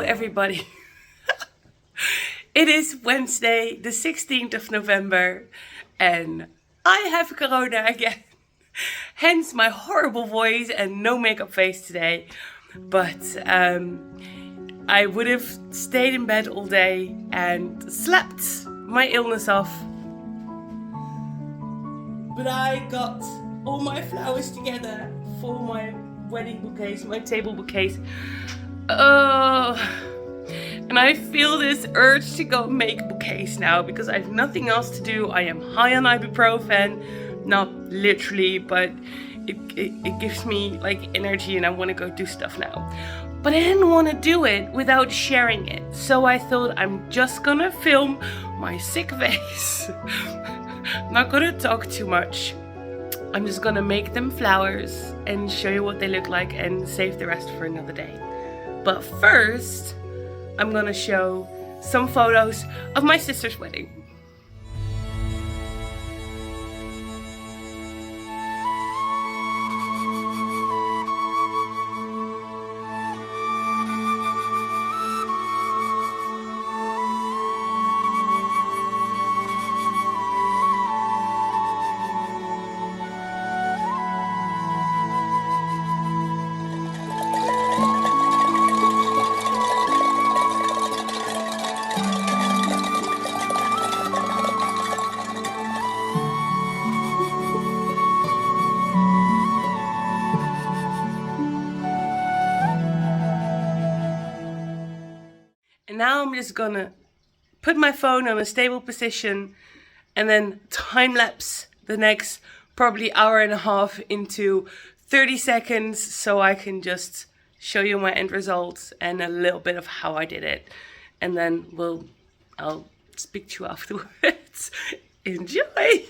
everybody. It is Wednesday, the 16th of November, and I have corona again. Hence my horrible voice and no makeup face today. But I would have stayed in bed all day and slept my illness off. But I got all my flowers together for my wedding bouquets, my table bouquets. And I feel this urge to go make bouquets now because I have nothing else to do. I am high on ibuprofen, not literally, but it gives me like energy and I want to go do stuff now. But I didn't want to do it without sharing it. So I thought I'm just gonna film my sick face. I'm not gonna talk too much. I'm just gonna make them flowers and show you what they look like and save the rest for another day. But first, I'm gonna show some photos of my sister's wedding. And now I'm just gonna put my phone on a stable position and then time lapse the next probably hour and a half into 30 seconds so I can just show you my end results and a little bit of how I did it. And then I'll speak to you afterwards. Enjoy!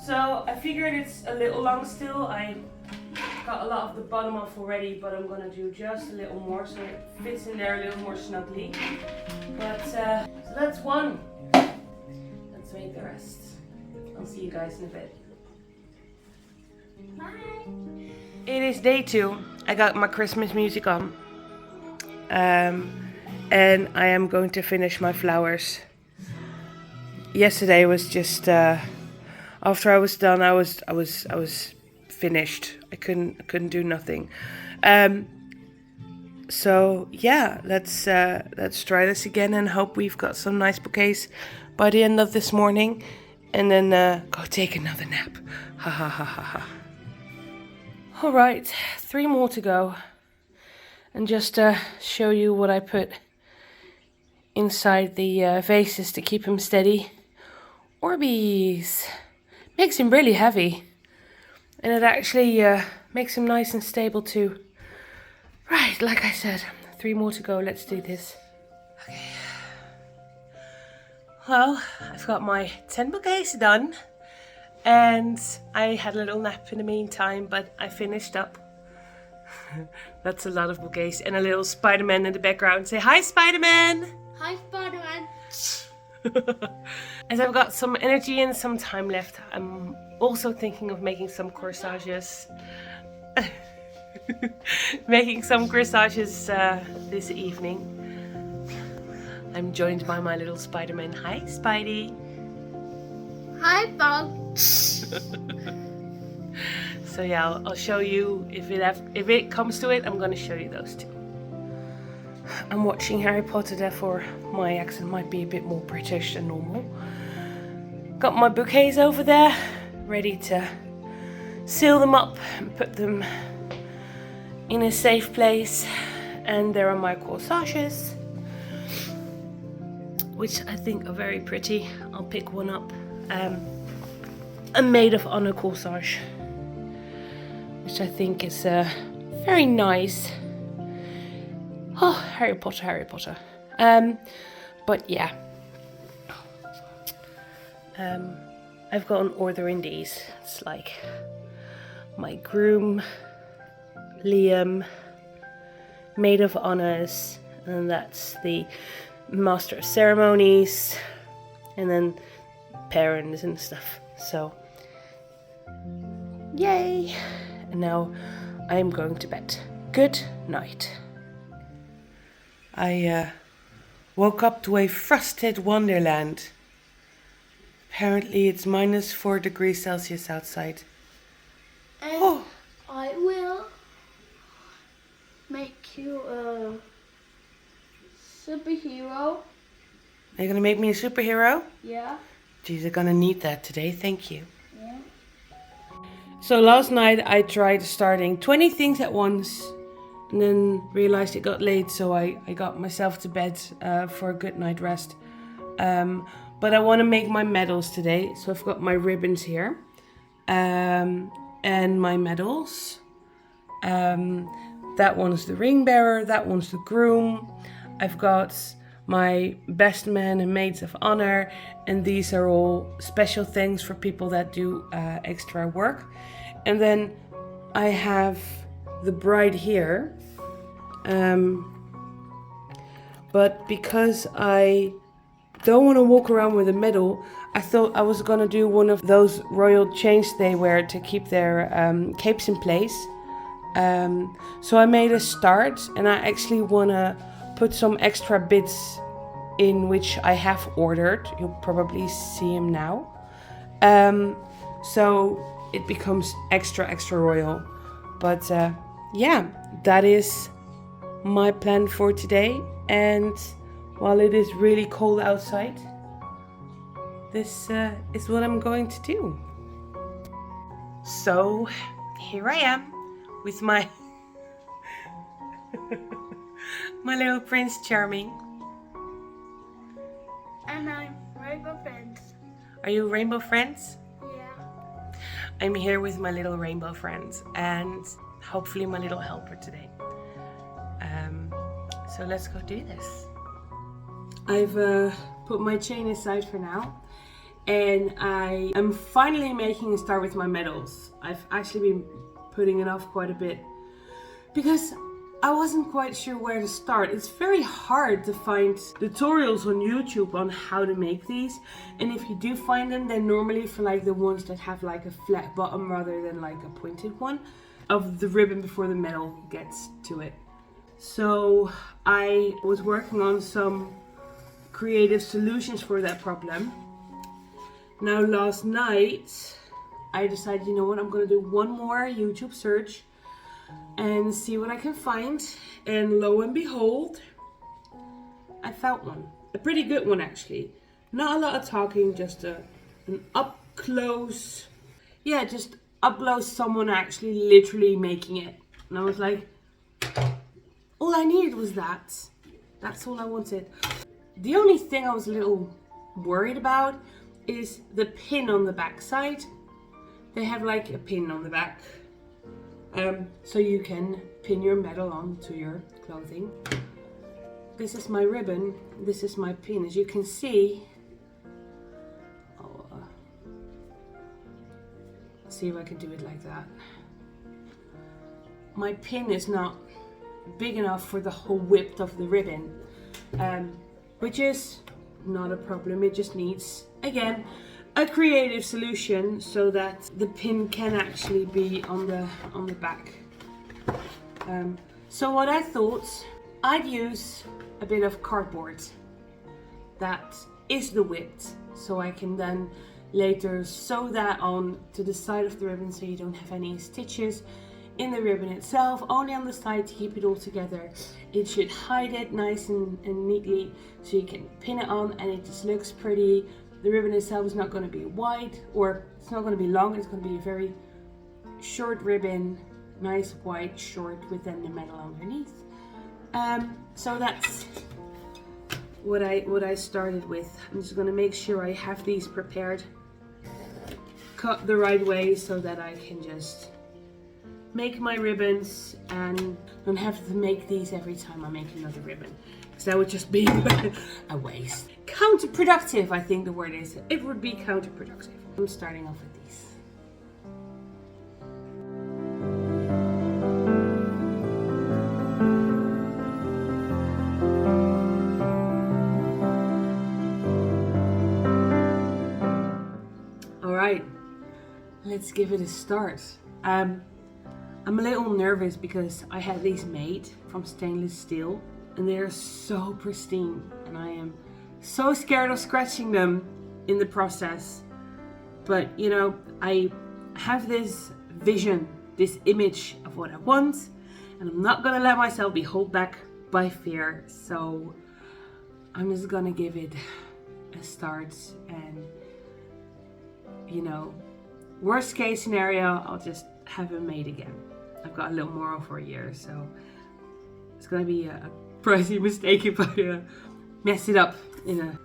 So I figured it's a little long still. I got a lot of the bottom off already, but I'm gonna do just a little more so it fits in there a little more snugly. But so that's one. Let's make the rest. I'll see you guys in a bit. Bye. It is day 2. I got my Christmas music on. And I am going to finish my flowers. Yesterday was just after I was done, I was finished. I couldn't do nothing. So yeah, let's try this again and hope we've got some nice bouquets by the end of this morning, and then go take another nap. Ha ha ha ha ha. All right, 3 more to go, and just show you what I put inside the vases to keep them steady. Orbeez. Makes him really heavy, and it actually makes him nice and stable too. Right, like I said, 3 more to go. Let's do this. Okay. Well, I've got my 10 bouquets done, and I had a little nap in the meantime, but I finished up. That's a lot of bouquets, and a little Spider-Man in the background. Say hi, Spider-Man! Hi, Spider-Man! As I've got some energy and some time left, I'm also thinking of making some corsages. Making some corsages this evening. I'm joined by my little Spider-Man. Hi, Spidey. Hi, Bob. So yeah, I'll show you if it comes to it. I'm gonna show you those two. I'm watching Harry Potter, therefore my accent might be a bit more British than normal. Got my bouquets over there, ready to seal them up and put them in a safe place. And there are my corsages, which I think are very pretty. I'll pick one up. A Maid of Honor corsage, which I think is very nice. Oh, Harry Potter, Harry Potter. But yeah. I've got an order in these. It's like my groom, Liam, maid of honors, and that's the master of ceremonies, and then parents and stuff. So yay! And now I'm going to bed. Good night. I woke up to a frosted wonderland. Apparently it's minus 4 degrees Celsius outside. And I will make you a superhero. Are you gonna make me a superhero? Yeah. Geez, I'm gonna need that today, thank you. Yeah. So last night I tried starting 20 things at once and then realized it got late, so I got myself to bed for a good night rest. But I want to make my medals today, so I've got my ribbons here and my medals. That one's the ring bearer, that one's the groom. I've got my best men and maids of honor, and these are all special things for people that do extra work. And then I have the bride here, but because I don't want to walk around with a medal, I thought I was gonna do one of those royal chains they wear to keep their capes in place. So I made a start, and I actually wanna put some extra bits in which I have ordered. You'll probably see them now. So it becomes extra royal. But yeah, that is my plan for today. And while it is really cold outside, this is what I'm going to do. So here I am with my my little Prince Charming. And I'm Rainbow Friends. Are you rainbow friends? Yeah. I'm here with my little rainbow friends and hopefully my little helper today. So let's go do this. I've put my chain aside for now, and I am finally making a start with my medals. I've actually been putting it off quite a bit because I wasn't quite sure where to start. It's very hard to find tutorials on YouTube on how to make these, and if you do find them, they're normally for like the ones that have like a flat bottom rather than like a pointed one of the ribbon before the medal gets to it. So I was working on some creative solutions for that problem. Now last night I decided, you know what, I'm gonna do one more YouTube search and see what I can find, and lo and behold, I found one. A pretty good one actually. Not a lot of talking, just an up close, just up close someone actually literally making it. And I was like, all I needed was that. That's all I wanted. The only thing I was a little worried about is the pin on the back side. They have like a pin on the back. So you can pin your medal onto your clothing. This is my ribbon, this is my pin. As you can see, see if I can do it like that. My pin is not big enough for the whole width of the ribbon, which is not a problem. It just needs, again, a creative solution so that the pin can actually be on the back. So what I thought, I'd use a bit of cardboard that is the width, so I can then later sew that on to the side of the ribbon so you don't have any stitches in the ribbon itself, only on the side to keep it all together. It should hide it nice and neatly so you can pin it on and it just looks pretty. The ribbon itself is not going to be wide, or it's not going to be long, it's going to be a very short ribbon, nice wide short with then the medal underneath. So that's what I started with. I'm just going to make sure I have these prepared, cut the right way so that I can just make my ribbons and don't have to make these every time I make another ribbon. So that would just be a waste. Counterproductive, I think the word is. It would be counterproductive. I'm starting off with these. Alright, let's give it a start. I'm a little nervous because I had these made from stainless steel and they're so pristine and I am so scared of scratching them in the process. But you know, I have this vision, this image of what I want, and I'm not gonna let myself be held back by fear. So I'm just gonna give it a start, and you know, worst case scenario, I'll just have them made again. I've got a little more for a year, so it's gonna be a pricey mistake if I mess it up in a.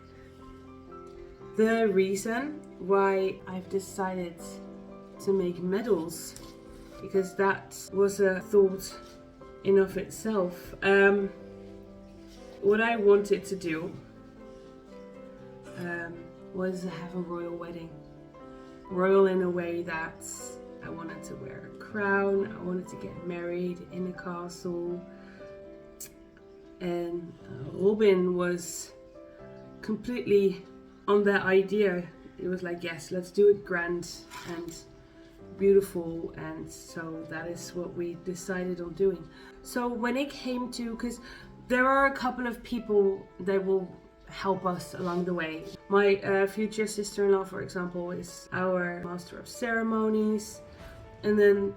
The reason why I've decided to make medals, because that was a thought in of itself. What I wanted to do was have a royal wedding. Royal in a way that I wanted to wear a crown, I wanted to get married in a castle, and Robin was completely on that idea. It was like, yes, let's do it grand and beautiful, and so that is what we decided on doing. So when it came to, because there are a couple of people that will help us along the way. My future sister-in-law, for example, is our master of ceremonies, and then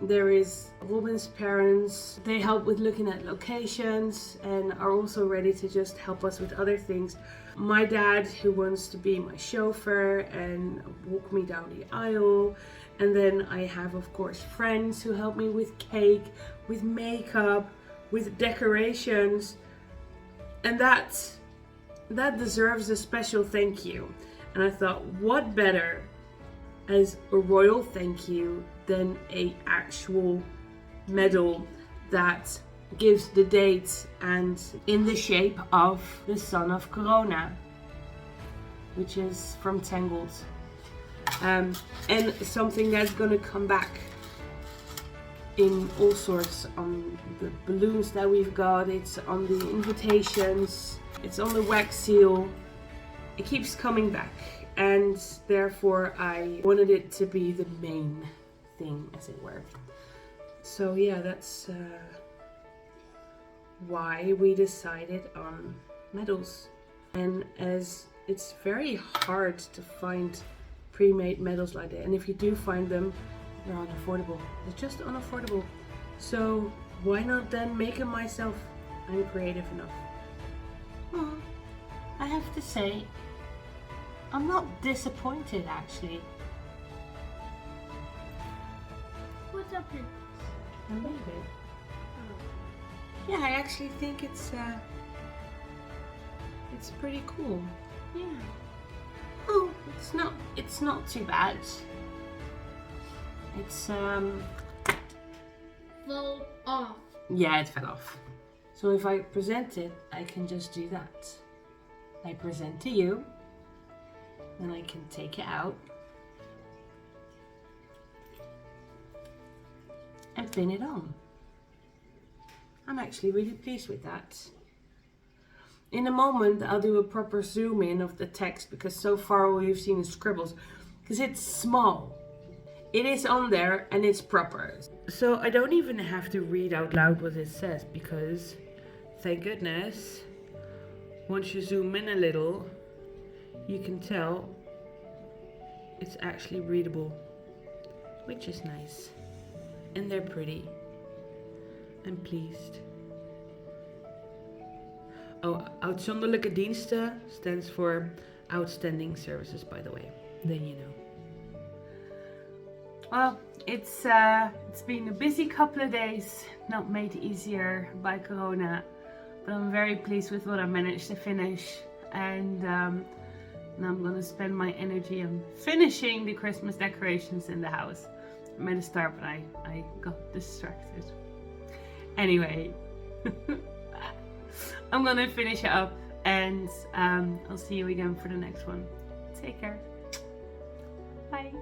there is Robin's parents. They help with looking at locations and are also ready to just help us with other things. My dad, who wants to be my chauffeur and walk me down the aisle. And then I have, of course, friends who help me with cake, with makeup, with decorations. And that deserves a special thank you. And I thought, what better as a royal thank you than a actual medal that gives the date and in the shape of the son of Corona, which is from Tangled, and something that's gonna come back in all sorts, on the balloons that we've got, it's on the invitations, it's on the wax seal. It keeps coming back, and therefore I wanted it to be the main thing, as it were. So yeah, that's why we decided on medals. And as it's very hard to find pre-made medals like that, and if you do find them, they're unaffordable. They're just unaffordable. So why not then make them myself? I'm creative enough. Well, I have to say, I'm not disappointed actually. What's up here? I made it. Yeah, I actually think it's pretty cool. Yeah. Oh, it's not too bad. It's Fall off. yeah, it fell off. So if I present it, I can just do that. I present to you, then I can take it out and pin it on. I'm actually really pleased with that. In a moment, I'll do a proper zoom in of the text, because so far all you've seen is scribbles, because it's small. It is on there and it's proper. So I don't even have to read out loud what it says, because thank goodness, once you zoom in a little, you can tell it's actually readable, which is nice. And they're pretty. I'm pleased. Oh, uitzonderlijke diensten stands for outstanding services, by the way. Then you know. Well, it's been a busy couple of days, not made easier by Corona, but I'm very pleased with what I managed to finish, and now I'm gonna spend my energy on finishing the Christmas decorations in the house. I made a start, but I got distracted. Anyway, I'm gonna finish it up, and I'll see you again for the next one. Take care. Bye.